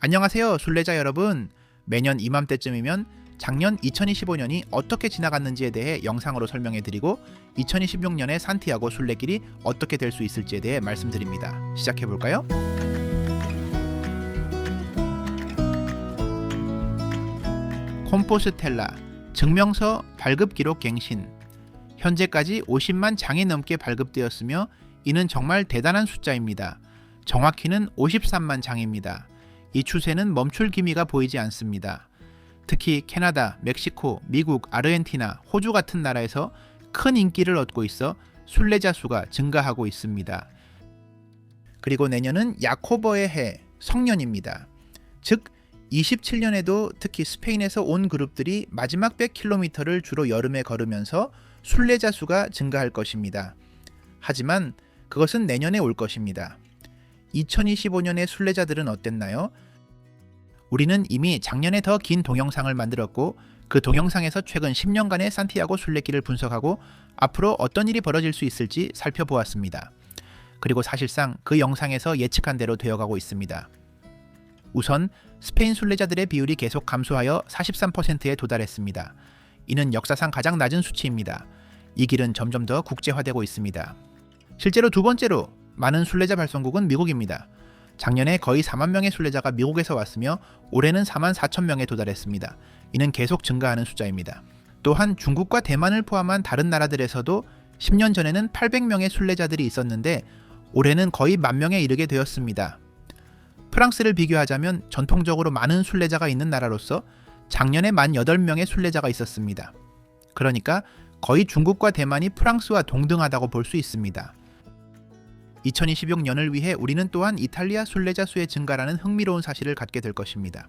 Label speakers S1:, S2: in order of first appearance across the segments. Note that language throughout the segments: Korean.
S1: 안녕하세요, 순례자 여러분. 매년 이맘때쯤이면 작년 2025년이 어떻게 지나갔는지에 대해 영상으로 설명해 드리고 2026년의 산티아고 순례길이 어떻게 될 수 있을지에 대해 말씀드립니다. 시작해 볼까요? 콤포스텔라 증명서 발급 기록 갱신. 현재까지 50만 장이 넘게 발급되었으며 이는 정말 대단한 숫자입니다. 정확히는 53만 장입니다. 이 추세는 멈출 기미가 보이지 않습니다. 특히 캐나다, 멕시코, 미국, 아르헨티나, 호주 같은 나라에서 큰 인기를 얻고 있어 순례자 수가 증가하고 있습니다. 그리고 내년은 야코버의 해, 성년입니다. 즉 27년에도 특히 스페인에서 온 그룹들이 마지막 100km를 주로 여름에 걸으면서 순례자 수가 증가할 것입니다. 하지만 그것은 내년에 올 것입니다. 2025년의 순례자들은 어땠나요? 우리는 이미 작년에 더 긴 동영상을 만들었고 그 동영상에서 최근 10년간의 산티아고 순례길을 분석하고 앞으로 어떤 일이 벌어질 수 있을지 살펴보았습니다. 그리고 사실상 그 영상에서 예측한 대로 되어가고 있습니다. 우선 스페인 순례자들의 비율이 계속 감소하여 43%에 도달했습니다. 이는 역사상 가장 낮은 수치입니다. 이 길은 점점 더 국제화되고 있습니다. 실제로 두 번째로 많은 순례자 발송국은 미국입니다. 작년에 거의 4만 명의 순례자가 미국에서 왔으며 올해는 4만 4천 명에 도달했습니다. 이는 계속 증가하는 숫자입니다. 또한 중국과 대만을 포함한 다른 나라들에서도 10년 전에는 800명의 순례자들이 있었는데 올해는 거의 10,000명에 이르게 되었습니다. 프랑스를 비교하자면 전통적으로 많은 순례자가 있는 나라로서 작년에 18,000명의 순례자가 있었습니다. 그러니까 거의 중국과 대만이 프랑스와 동등하다고 볼 수 있습니다. 2026년을 위해 우리는 또한 이탈리아 순례자 수의 증가라는 흥미로운 사실을 갖게 될 것입니다.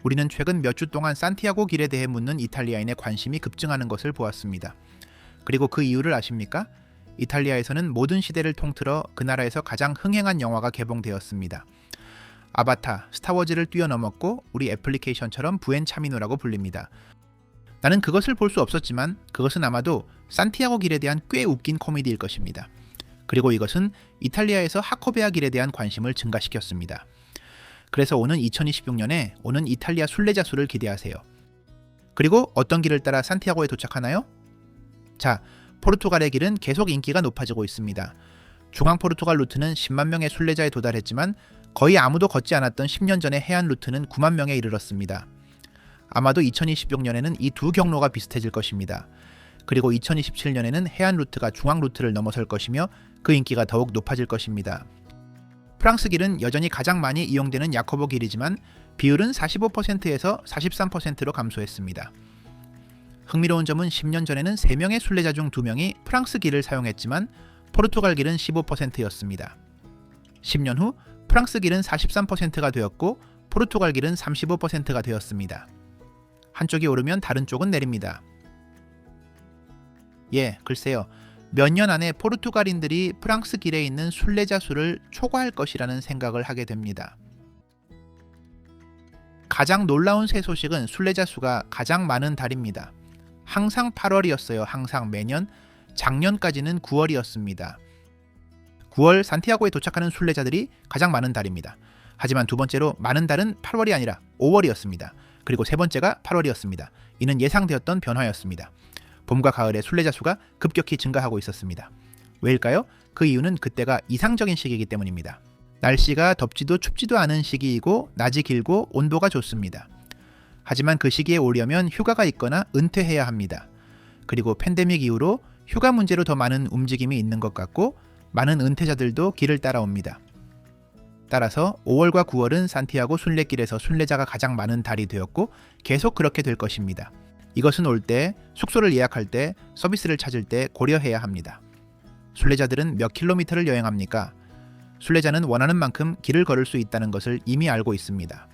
S1: 우리는 최근 몇 주 동안 산티아고 길에 대해 묻는 이탈리아인의 관심이 급증하는 것을 보았습니다. 그리고 그 이유를 아십니까? 이탈리아에서는 모든 시대를 통틀어 그 나라에서 가장 흥행한 영화가 개봉되었습니다. 아바타, 스타워즈를 뛰어넘었고 우리 애플리케이션처럼 부엔차미노라고 불립니다. 나는 그것을 볼 수 없었지만 그것은 아마도 산티아고 길에 대한 꽤 웃긴 코미디일 것입니다. 그리고 이것은 이탈리아에서 하코베아 길에 대한 관심을 증가시켰습니다. 그래서 오는 2026년에 오는 이탈리아 순례자 수를 기대하세요. 그리고 어떤 길을 따라 산티아고에 도착하나요? 자, 포르투갈의 길은 계속 인기가 높아지고 있습니다. 중앙 포르투갈 루트는 10만 명의 순례자에 도달했지만 거의 아무도 걷지 않았던 10년 전의 해안 루트는 9만 명에 이르렀습니다. 아마도 2026년에는 이 두 경로가 비슷해질 것입니다. 그리고 2027년에는 해안 루트가 중앙 루트를 넘어설 것이며 그 인기가 더욱 높아질 것입니다. 프랑스 길은 여전히 가장 많이 이용되는 야코보 길이지만 비율은 45%에서 43%로 감소했습니다. 흥미로운 점은 10년 전에는 3명의 순례자 중 2명이 프랑스 길을 사용했지만 포르투갈 길은 15%였습니다. 10년 후 프랑스 길은 43%가 되었고 포르투갈 길은 35%가 되었습니다. 한쪽이 오르면 다른 쪽은 내립니다. 글쎄요. 몇 년 안에 포르투갈인들이 프랑스 길에 있는 순례자 수를 초과할 것이라는 생각을 하게 됩니다. 가장 놀라운 새 소식은 순례자 수가 가장 많은 달입니다. 항상 8월이었어요. 항상 매년. 작년까지는 9월이었습니다. 9월 산티아고에 도착하는 순례자들이 가장 많은 달입니다. 하지만 두 번째로 많은 달은 8월이 아니라 5월이었습니다. 그리고 세 번째가 8월이었습니다. 이는 예상되었던 변화였습니다. 봄과 가을에 순례자 수가 급격히 증가하고 있었습니다. 왜일까요? 그 이유는 그때가 이상적인 시기이기 때문입니다. 날씨가 덥지도 춥지도 않은 시기이고 낮이 길고 온도가 좋습니다. 하지만 그 시기에 오려면 휴가가 있거나 은퇴해야 합니다. 그리고 팬데믹 이후로 휴가 문제로 더 많은 움직임이 있는 것 같고 많은 은퇴자들도 길을 따라옵니다. 따라서 5월과 9월은 산티아고 순례길에서 순례자가 가장 많은 달이 되었고 계속 그렇게 될 것입니다. 이것은 올 때, 숙소를 예약할 때, 서비스를 찾을 때 고려해야 합니다. 순례자들은 몇 킬로미터를 여행합니까? 순례자는 원하는 만큼 길을 걸을 수 있다는 것을 이미 알고 있습니다.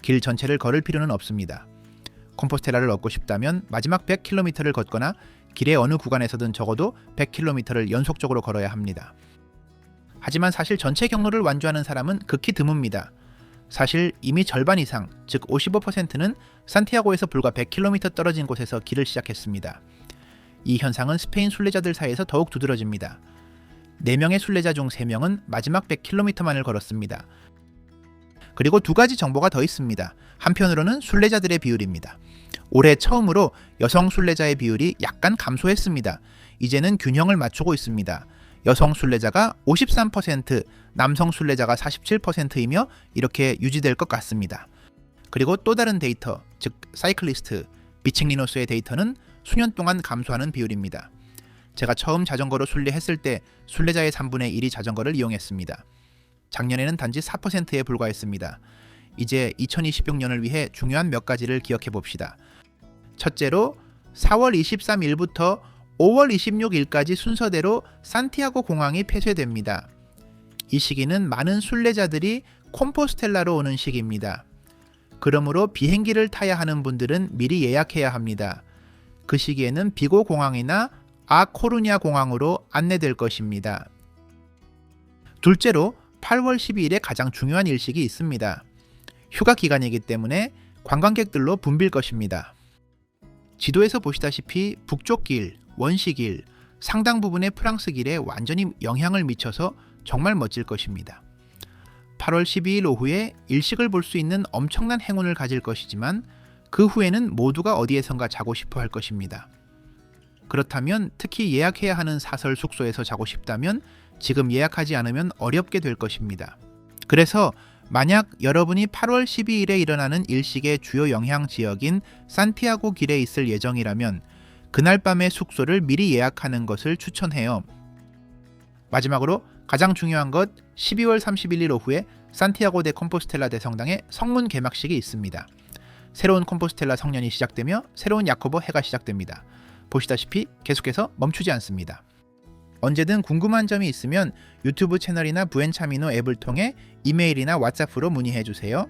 S1: 길 전체를 걸을 필요는 없습니다. 콤포스텔라를 얻고 싶다면 마지막 100km를 걷거나 길의 어느 구간에서든 적어도 100km를 연속적으로 걸어야 합니다. 하지만 사실 전체 경로를 완주하는 사람은 극히 드뭅니다. 사실 이미 절반 이상, 즉 55%는 산티아고에서 불과 100km 떨어진 곳에서 길을 시작했습니다. 이 현상은 스페인 순례자들 사이에서 더욱 두드러집니다. 4명의 순례자 중 3명은 마지막 100km만을 걸었습니다. 그리고 두 가지 정보가 더 있습니다. 한편으로는 순례자들의 비율입니다. 올해 처음으로 여성 순례자의 비율이 약간 감소했습니다. 이제는 균형을 맞추고 있습니다. 여성 순례자가 53%, 남성 순례자가 47%이며 이렇게 유지될 것 같습니다. 그리고 또 다른 데이터, 즉 사이클리스트, 비칭리노스의 데이터는 수년 동안 감소하는 비율입니다. 제가 처음 자전거로 순례했을 때 순례자의 3분의 1이 자전거를 이용했습니다. 작년에는 단지 4%에 불과했습니다. 이제 2026년을 위해 중요한 몇 가지를 기억해 봅시다. 첫째로 4월 23일부터 5월 26일까지 순서대로 산티아고 공항이 폐쇄됩니다. 이 시기는 많은 순례자들이 콤포스텔라로 오는 시기입니다. 그러므로 비행기를 타야 하는 분들은 미리 예약해야 합니다. 그 시기에는 비고 공항이나 아코루냐 공항으로 안내될 것입니다. 둘째로 8월 12일에 가장 중요한 일식이 있습니다. 휴가 기간이기 때문에 관광객들로 붐빌 것입니다. 지도에서 보시다시피 북쪽 길, 원시길, 상당 부분의 프랑스 길에 완전히 영향을 미쳐서 정말 멋질 것입니다. 8월 12일 오후에 일식을 볼 수 있는 엄청난 행운을 가질 것이지만 그 후에는 모두가 어디에선가 자고 싶어 할 것입니다. 그렇다면 특히 예약해야 하는 사설 숙소에서 자고 싶다면 지금 예약하지 않으면 어렵게 될 것입니다. 그래서 만약 여러분이 8월 12일에 일어나는 일식의 주요 영향 지역인 산티아고 길에 있을 예정이라면 그날 밤의 숙소를 미리 예약하는 것을 추천해요. 마지막으로 가장 중요한 것 12월 31일 오후에 산티아고 데 콤포스텔라 대성당에 성문 개막식이 있습니다. 새로운 콤포스텔라 성년이 시작되며 새로운 야코보 해가 시작됩니다. 보시다시피 계속해서 멈추지 않습니다. 언제든 궁금한 점이 있으면 유튜브 채널이나 부엔차미노 앱을 통해 이메일이나 왓츠ap으로 문의해 주세요.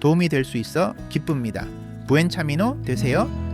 S1: 도움이 될 수 있어 기쁩니다. 부엔차미노 되세요.